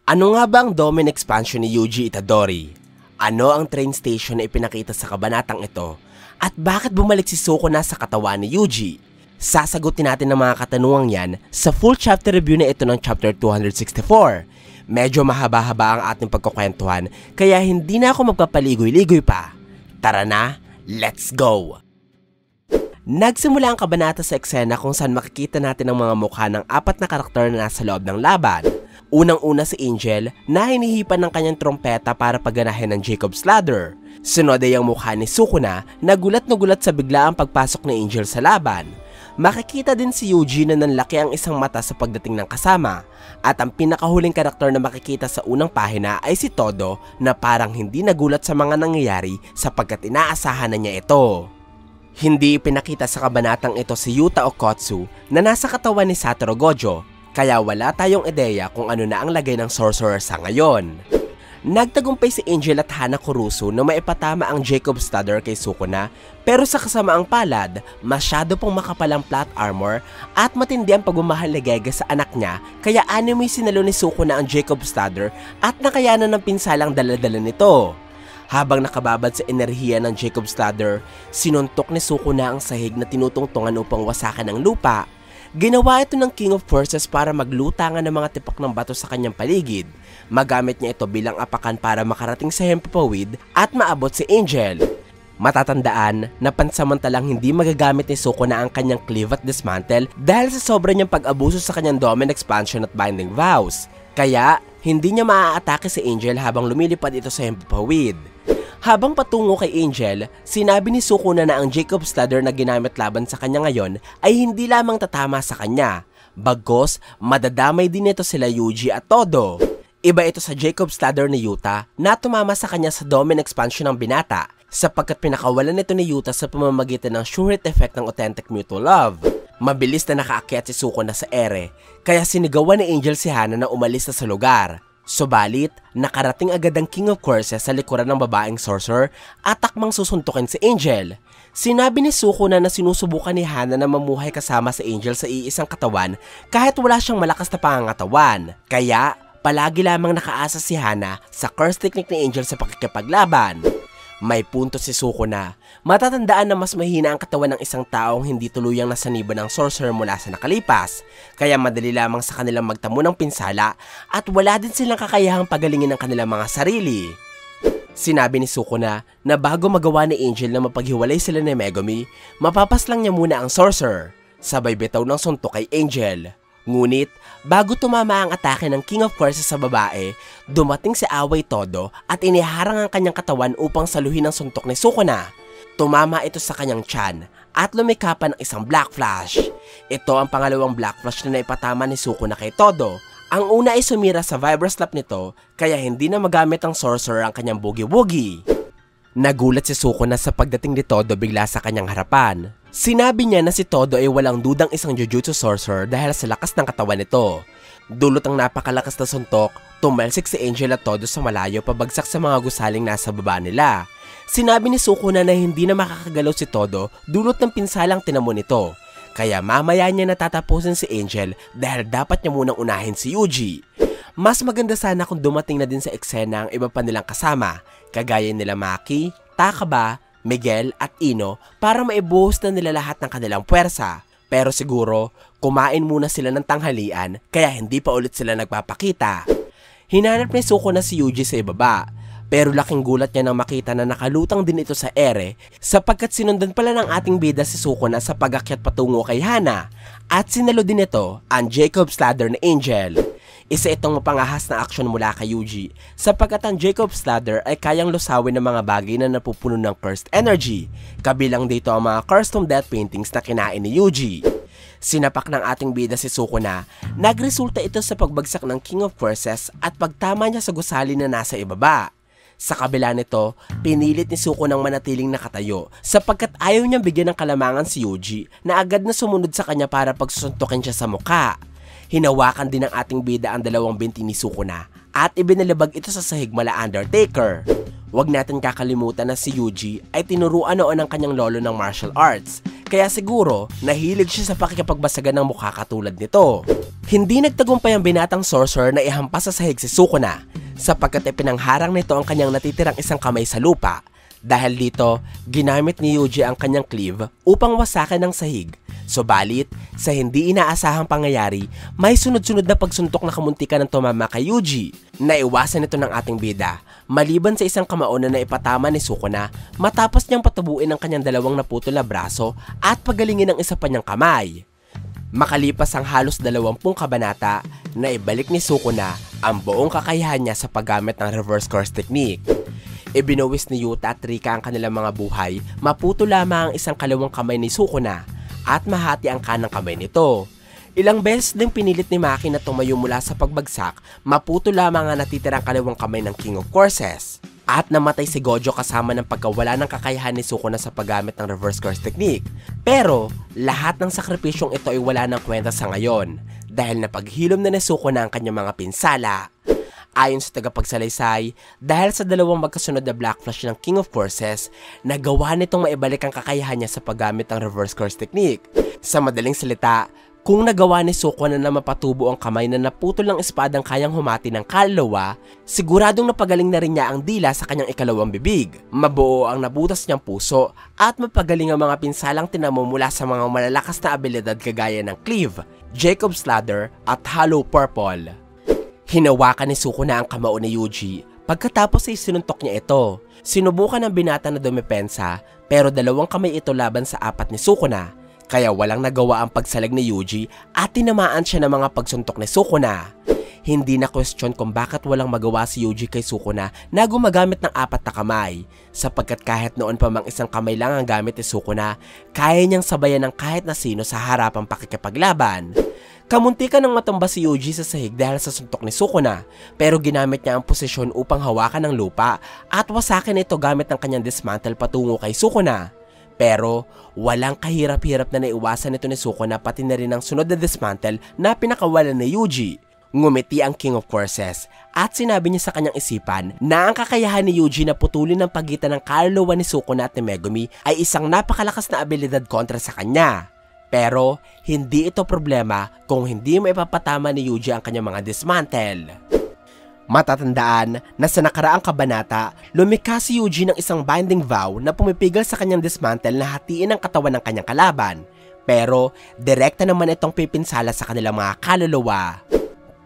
Ano nga ba ang Domain Expansion ni Yuji Itadori? Ano ang train station na ipinakita sa kabanatang ito? At bakit bumalik si Sukuna sa katawan ni Yuji? Sasagutin natin ang mga katanungang yan sa full chapter review na ito ng chapter 264. Medyo mahaba-haba ang ating pagkukwentuhan kaya hindi na ako magpapaligoy-ligoy pa. Tara na, let's go! Nagsimula ang kabanata sa eksena kung saan makikita natin ang mga mukha ng apat na karakter na nasa loob ng laban. Unang-una si Angel na hinihipan ng kanyang trompeta para pagganahin ng Jacob's Ladder. Sunod ay ang mukha ni Sukuna na gulat sa biglaang pagpasok ni Angel sa laban. Makikita din si Yuji na nanlaki ang isang mata sa pagdating ng kasama. At ang pinakahuling karakter na makikita sa unang pahina ay si Todo na parang hindi nagulat sa mga nangyayari sapagkat inaasahan na niya ito. Hindi ipinakita sa kabanatang ito si Yuta Okkotsu na nasa katawan ni Satoru Gojo. Kaya wala tayong ideya kung ano na ang lagay ng sorcerer sa ngayon. Nagtagumpay si Angel at Hana Kurusu na maipatama ang Jacob's Ladder kay Sukuna, pero sa kasamaang palad, masyado pong makapalang plot armor at matindi ang pagmamahal ni Gege sa anak niya, kaya animoy sinalo ni Sukuna ang Jacob's Ladder at nakayanan ng pinsalang dala-dala nito. Habang nakababad sa enerhiya ng Jacob's Ladder, sinuntok ni Sukuna ang sahig na tinutungtungan upang wasakan ang lupa. Ginawa ito ng King of Forces para maglutangan ng mga tipak ng bato sa kanyang paligid. Magamit niya ito bilang apakan para makarating sa Himpapawid at maabot si Angel. Matatandaan na pansamantalang hindi magagamit ni Sukuna ang kanyang cleave at dismantle dahil sa sobra niyang pag-abuso sa kanyang Domain Expansion at Binding Vows. Kaya, hindi niya maaatake si Angel habang lumilipad ito sa Himpapawid. Habang patungo kay Angel, sinabi ni Sukuna na ang Jacob's Ladder na ginamit laban sa kanya ngayon ay hindi lamang tatama sa kanya. Bagkus, madadamay din ito sila Yuji at Todo. Iba ito sa Jacob's Ladder ni Yuta na tumama sa kanya sa Domain Expansion ng binata sapagkat pinakawalan nito ni Yuta sa pamamagitan ng sure hit effect ng Authentic Mutual Love. Mabilis na nakaakyat si Sukuna sa ere, kaya sinigawan ni Angel si Hana na umalis na sa lugar. Subalit, nakarating agad ang King of Forces sa likuran ng babaeng sorcerer at takmang susuntukin si Angel. Sinabi ni Sukuna na sinusubukan ni Hana na mamuhay kasama si Angel sa iisang katawan kahit wala siyang malakas na pangangatawan. Kaya, palagi lamang nakaasa si Hana sa curse technique ni Angel sa pakikipaglaban. May punto si Sukuna. Matatandaan na mas mahina ang katawan ng isang taong hindi tuluyang nasaniban ng sorcerer mula sa nakalipas, kaya madali lamang sa kanilang magtamo ng pinsala at wala din silang kakayahang pagalingin ng kanilang mga sarili. Sinabi ni Sukuna na bago magawa ni Angel na mapaghiwalay sila ni Megumi, mapapaslang niya muna ang sorcerer, sabay bitaw ng suntok kay Angel. Ngunit, bago tumama ang atake ng King of Forces sa babae, dumating si Away Todo at iniharang ang kanyang katawan upang saluhin ang suntok ni Sukuna. Tumama ito sa kanyang tiyan at lumika pa ng isang Black Flash. Ito ang pangalawang Black Flash na naipatama ni Sukuna kay Todo. Ang una ay sumira sa Vibroslap nito kaya hindi na magamit ang sorcerer ang kanyang boogie-woogie. Nagulat si Sukuna sa pagdating ni Todo bigla sa kanyang harapan. Sinabi niya na si Todo ay walang dudang isang Jujutsu sorcerer dahil sa lakas ng katawan nito. Dulot ang napakalakas na suntok, tumalsik si Angel at Todo sa malayo pabagsak sa mga gusaling nasa baba nila. Sinabi ni Sukuna na hindi na makakagalaw si Todo dulot ng pinsalang tinamo nito. Kaya mamaya niya natatapusin si Angel dahil dapat niya munang unahin si Yuji. Mas maganda sana kung dumating na din sa eksena ang iba pa nilang kasama, kagaya nila Maki, Takaba, Miguel at Ino para maibuhos na nila lahat ng kanilang puwersa. Pero siguro, kumain muna sila ng tanghalian kaya hindi pa ulit sila nagpapakita. Hinanap ni Sukuna si Yuji sa ibaba, pero laking gulat niya nang makita na nakalutang din ito sa ere sapagkat sinundan pala ng ating bida si Sukuna sa pag-akyat patungo kay Hana at sinalo din ito ang Jacob's Ladder ni Angel. Isa itong mapangahas na aksyon mula kay Yuji sapagkat ang Jacob's Ladder ay kayang lusawin ng mga bagay na napupuno ng cursed energy, kabilang dito ang mga cursed tomb death paintings na kinain ni Yuji. Sinapak ng ating bida si Sukuna, nagresulta ito sa pagbagsak ng King of Forces at pagtama niya sa gusali na nasa ibaba. Sa kabila nito, pinilit ni Sukuna ng manatiling nakatayo sapagkat ayaw niyang bigyan ng kalamangan si Yuji na agad na sumunod sa kanya para pagsusuntukin siya sa mukha. Hinawakan din ng ating bida ang dalawang binti ni Sukuna at ibinalibag ito sa sahig mala Undertaker. Huwag natin kakalimutan na si Yuji ay tinuruan noon ng kanyang lolo ng martial arts, kaya siguro nahilig siya sa pakikipagbasagan ng mukha katulad nito. Hindi nagtagumpay ang binatang sorcerer na ihampas sa sahig si Sukuna, sapagkat ipinangharang nito ang kanyang natitirang isang kamay sa lupa. Dahil dito, ginamit ni Yuji ang kanyang cleave upang wasakin ang sahig. Subalit, sa hindi inaasahang pangyayari, may sunod-sunod na pagsuntok na kamuntikan ng tumama kay Yuji. Naiwasan ito ng ating bida, maliban sa isang kamao na naipatama ni Sukuna matapos niyang patubuin ang kanyang dalawang naputol na braso at pagalingin ang isa pa niyang kamay. Makalipas ang halos 20 kabanata, naibalik ni Sukuna ang buong kakayahan niya sa paggamit ng reverse curse technique. Ibinuwis ni Yuta at Rika ang kanilang mga buhay, maputo lamang ang isang kalawang kamay ni Sukuna at mahati ang kanang kamay nito. Ilang beses din pinilit ni Maki na tumayo mula sa pagbagsak, maputo lamang ang natitirang kalawang kamay ng King of Courses. At namatay si Gojo kasama ng pagkawala ng kakayahan ni Sukuna sa paggamit ng reverse curse technique. Pero lahat ng sakripisyong ito ay wala ng kwenta sa ngayon dahil napaghilom na ni Sukuna ang kanyang mga pinsala. Ayon sa tagapagsalaysay, dahil sa dalawang magkasunod na Black Flash ng King of Courses, nagawa nitong maibalik ang kakayahan niya sa paggamit ng reverse curse technique. Sa madaling salita, kung nagawa ni Sukuna na mapatubo ang kamay na naputol ng espadang kayang humati ng kaluluwa, siguradong napagaling na rin niya ang dila sa kanyang ikalawang bibig. Mabuo ang nabutas niyang puso at mapagaling ang mga pinsalang tinamo mula sa mga malalakas na abilidad kagaya ng Cleave, Jacob's Ladder at Hollow Purple. Hinawakan ni Sukuna ang kamao ni Yuji pagkatapos ay sinuntok niya ito. Sinubukan ng binata na dumepensa pero dalawang kamay ito laban sa apat ni Sukuna. Kaya walang nagawa ang pagsalag ni Yuji at tinamaan siya ng mga pagsuntok ni Sukuna. Hindi na question kung bakit walang magawa si Yuji kay Sukuna na gumagamit ng apat na kamay, sapagkat kahit noon pa mang isang kamay lang ang gamit ni Sukuna, kaya niyang sabayan ng kahit na sino sa harapang pakikipaglaban. Kamuntikan ng matumba si Yuji sa sahig dahil sa suntok ni Sukuna, pero ginamit niya ang posisyon upang hawakan ng lupa at wasakin ito gamit ang kanyang dismantle patungo kay Sukuna. Pero walang kahirap-hirap na naiwasan nito ni Sukuna pati na rin ang sunod na dismantle na pinakawalan ni Yuji. Ngumiti ang King of Courses at sinabi niya sa kanyang isipan na ang kakayahan ni Yuji na putulin ang pagitan ng kaluluwa ni Sukuna at ni Megumi ay isang napakalakas na abilidad kontra sa kanya. Pero hindi ito problema kung hindi mo ipapatama ni Yuji ang kanyang mga dismantle. Matatandaan na sa nakaraang kabanata, lumikha si Yuji ng isang binding vow na pumipigil sa kanyang dismantle na hatiin ang katawan ng kanyang kalaban. Pero direkta naman itong pipinsala sa kanilang mga kaluluwa.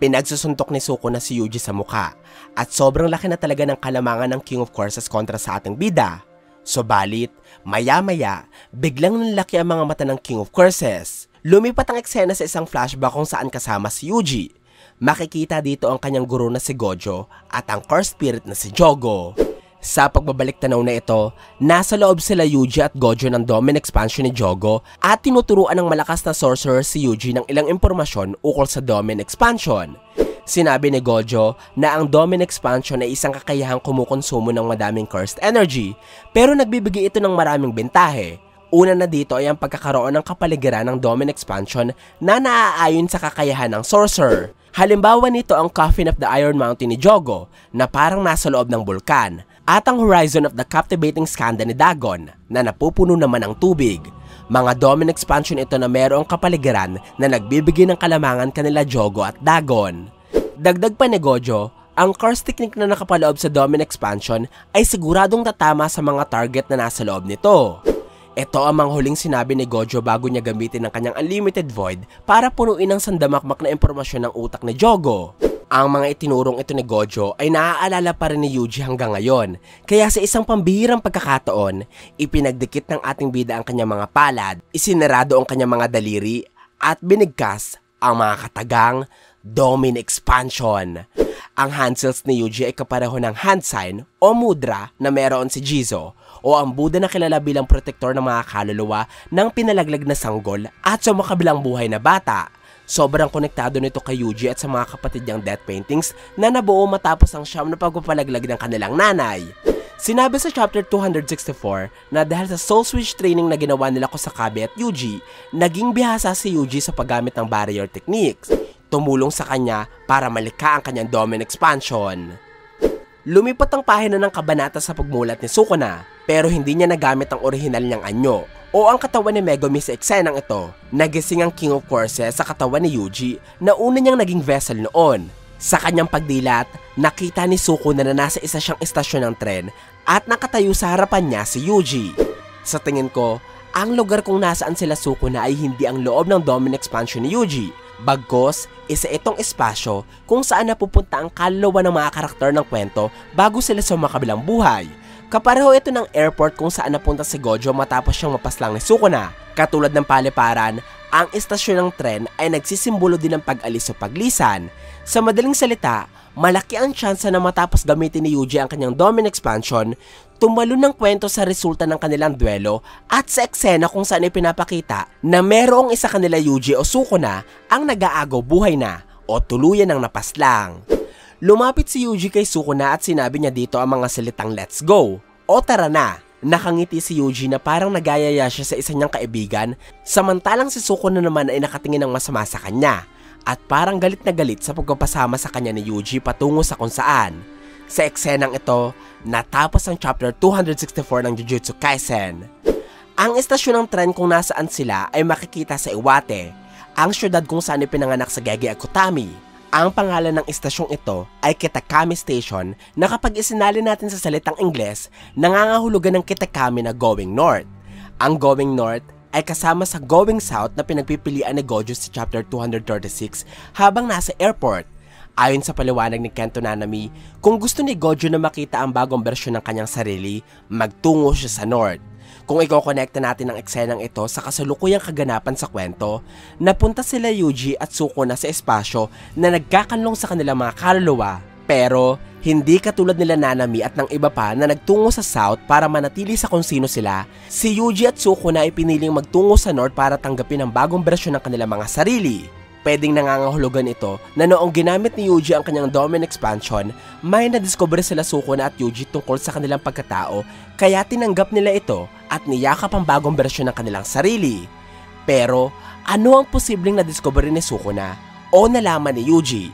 Pinagsusuntok ni Sukuna si Yuji sa mukha at sobrang laki na talaga ng kalamangan ng King of Courses kontra sa ating bida. Subalit, maya-maya, biglang nanlaki ang mga mata ng King of Courses. Lumipat ang eksena sa isang flashback kung saan kasama si Yuji. Makikita dito ang kanyang guro na si Gojo at ang core spirit na si Jogo. Sa pagbabalik tanaw na ito, nasa loob sila Yuji at Gojo ng Domain Expansion ni Jogo at tinuturuan ng malakas na sorcerer si Yuji ng ilang impormasyon ukol sa Domain Expansion. Sinabi ni Gojo na ang Domain Expansion ay isang kakayahang kumukonsumo ng madaming cursed energy, pero nagbibigay ito ng maraming bentahe. Una na dito ay ang pagkakaroon ng kapaligiran ng Domain Expansion na naaayon sa kakayahan ng sorcerer. Halimbawa nito ang Coffin of the Iron Mountain ni Jogo na parang nasa loob ng bulkan, at ang Horizon of the Captivating Skanda ni Dagon na napupuno naman ng tubig. Mga Domain Expansion ito na mayroong kapaligiran na nagbibigay ng kalamangan kanila Jogo at Dagon. Dagdag pa ni Gojo, ang curse technique na nakapaloob sa Domain Expansion ay siguradong tatama sa mga target na nasa loob nito. Ito ang mga huling sinabi ni Gojo bago niya gamitin ang kanyang Unlimited Void para punuin ang sandamakmak na impormasyon ng utak ni Jogo. Ang mga itinurong ito ni Gojo ay naaalala pa rin ni Yuji hanggang ngayon, kaya sa isang pambihirang pagkakataon, ipinagdikit ng ating bida ang kanyang mga palad, isinarado ang kanyang mga daliri, at binigkas ang mga katagang Domain Expansion. Ang handsells ni Yuji ay kapareho ng hand sign o mudra na meron si Jizo, o ang Buddha na kilala bilang protektor ng mga kaluluwa ng pinalaglag na sanggol at sa makabilang buhay na bata. Sobrang konektado nito kay Yuji at sa mga kapatid niyang death paintings na nabuo matapos ang siyam na pagpapalaglag ng kanilang nanay. Sinabi sa chapter 264 na dahil sa soul switch training na ginawa nila Kusakabe at Yuji, naging bihasa si Yuji sa paggamit ng barrier techniques. Tumulong sa kanya para malikha ang kanyang Domain Expansion. Lumipat ang pahina ng kabanata sa pagmulat ni Sukuna, pero hindi niya nagamit ang orihinal niyang anyo o ang katawan ni Megumi sa eksenang ito. Nagising ang King of Courses sa katawan ni Yuji na una niyang naging vessel noon. Sa kanyang pagdilat, nakita ni Sukuna na nasa isa siyang istasyon ng tren at nakatayo sa harapan niya si Yuji. Sa tingin ko, ang lugar kung nasaan sila Sukuna ay hindi ang loob ng Domain Expansion ni Yuji. Bagkos, isa itong espasyo kung saan napupunta ang kaluluwa ng mga karakter ng kwento bago sila sa makabilang buhay. Kapareho ito ng airport kung saan napunta si Gojo matapos siyang mapaslang ni Sukuna. Katulad ng paliparan, ang istasyon ng tren ay nagsisimbolo din ng pag-alis o paglisan. Sa madaling salita, malaki ang tsansa na matapos gamitin ni Yuji ang kanyang Domain Expansion, tumalo ng kwento sa resulta ng kanilang duelo at sa eksena kung saan ipinapakita na merong isa kanila Yuji o Sukuna ang nag-aagaw buhay na o tuluyan ng napaslang. Lumapit si Yuji kay Sukuna at sinabi niya dito ang mga salitang let's go o tara na. Nakangiti si Yuji na parang nagayaya siya sa isa niyang kaibigan, samantalang si Sukuna naman ay nakatingin ng masama sa kanya at parang galit na galit sa pagpapasama sa kanya ni Yuji patungo sa kung saan. Sa eksenang ito, natapos ang chapter 264 ng Jujutsu Kaisen. Ang istasyon ng tren kung nasaan sila ay makikita sa Iwate, ang syudad kung saan ipinanganak sa Gege Akutami. Ang pangalan ng istasyong ito ay Kitakami Station na kapag isinalin natin sa salitang Ingles, nangangahulugan ng Kitakami na Going North. Ang Going North ay kasama sa Going South na pinagpipilian ni Gojo sa chapter 236 habang nasa airport. Ayon sa paliwanag ni Kento Nanami, kung gusto ni Gojo na makita ang bagong bersyon ng kanyang sarili, magtungo siya sa North. Kung ikokonekta natin ang eksenang ito sa kasalukuyang kaganapan sa kwento, napunta sila Yuji at Sukuna sa espasyo na nagkakanlong sa kanilang mga kaluluwa. Pero, hindi katulad nila Nanami at ng iba pa na nagtungo sa South para manatili sa kung sino sila, si Yuji at Sukuna ay piniling magtungo sa North para tanggapin ang bagong bersyon ng kanilang mga sarili. Pwedeng nangangahulugan ito na noong ginamit ni Yuji ang kanyang Domain Expansion, may nadiskubre sila Sukuna at Yuji tungkol sa kanilang pagkatao, kaya tinanggap nila ito at niyakap ang bagong bersyon ng kanilang sarili. Pero, ano ang posibleng nadiskubre ni Sukuna o nalaman ni Yuji?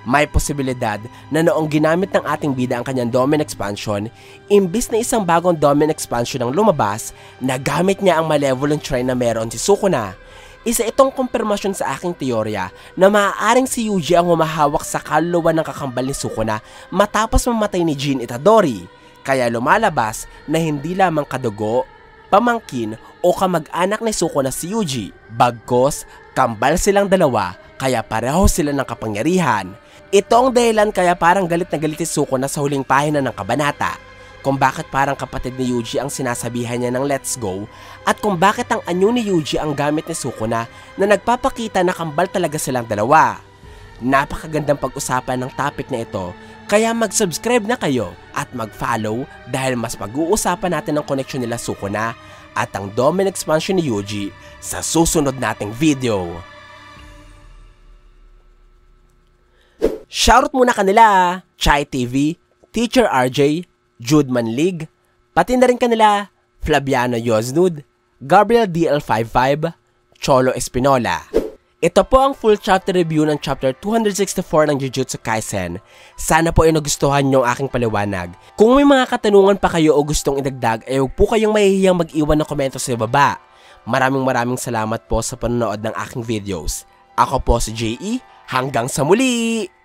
May posibilidad na noong ginamit ng ating bida ang kanyang Domain Expansion, imbis na isang bagong Domain Expansion ang lumabas, nagamit niya ang malevolent shrine na meron si Sukuna. Isa itong kumpirmasyon sa aking teorya na maaaring si Yuji ang humahawak sa kaluluwa ng kakambal ni Sukuna matapos mamatay ni Jin Itadori. Kaya lumalabas na hindi lamang kadugo, pamangkin o kamag-anak ni Sukuna si Yuji. Bagkos, kambal silang dalawa kaya pareho sila ng kapangyarihan. Ito ang dahilan kaya parang galit na galit si Sukuna sa huling pahina ng kabanata. Kung bakit parang kapatid ni Yuji ang sinasabihan niya ng let's go at kung bakit ang anyo ni Yuji ang gamit ni Sukuna na nagpapakita na kambal talaga silang dalawa. Napakagandang pag-usapan ng topic na ito kaya mag-subscribe na kayo at mag-follow dahil mas pag-uusapan natin ang koneksyon nila Sukuna at ang Domain Expansion ni Yuji sa susunod nating video. Shoutout muna kanila, Chai TV, Teacher RJ, Jude Manlig, pati na rin kanila Flaviano Yoznud, Gabriel DL55, Cholo Espinola. Ito po ang full chapter review ng chapter 264 ng Jujutsu Kaisen. Sana po ay nagustuhan nyo ang aking paliwanag. Kung may mga katanungan pa kayo o gustong idagdag, ay huwag po kayong mahihiyang mag-iwan ng komento sa baba. Maraming salamat po sa panonood ng aking videos. Ako po si JE, hanggang sa muli!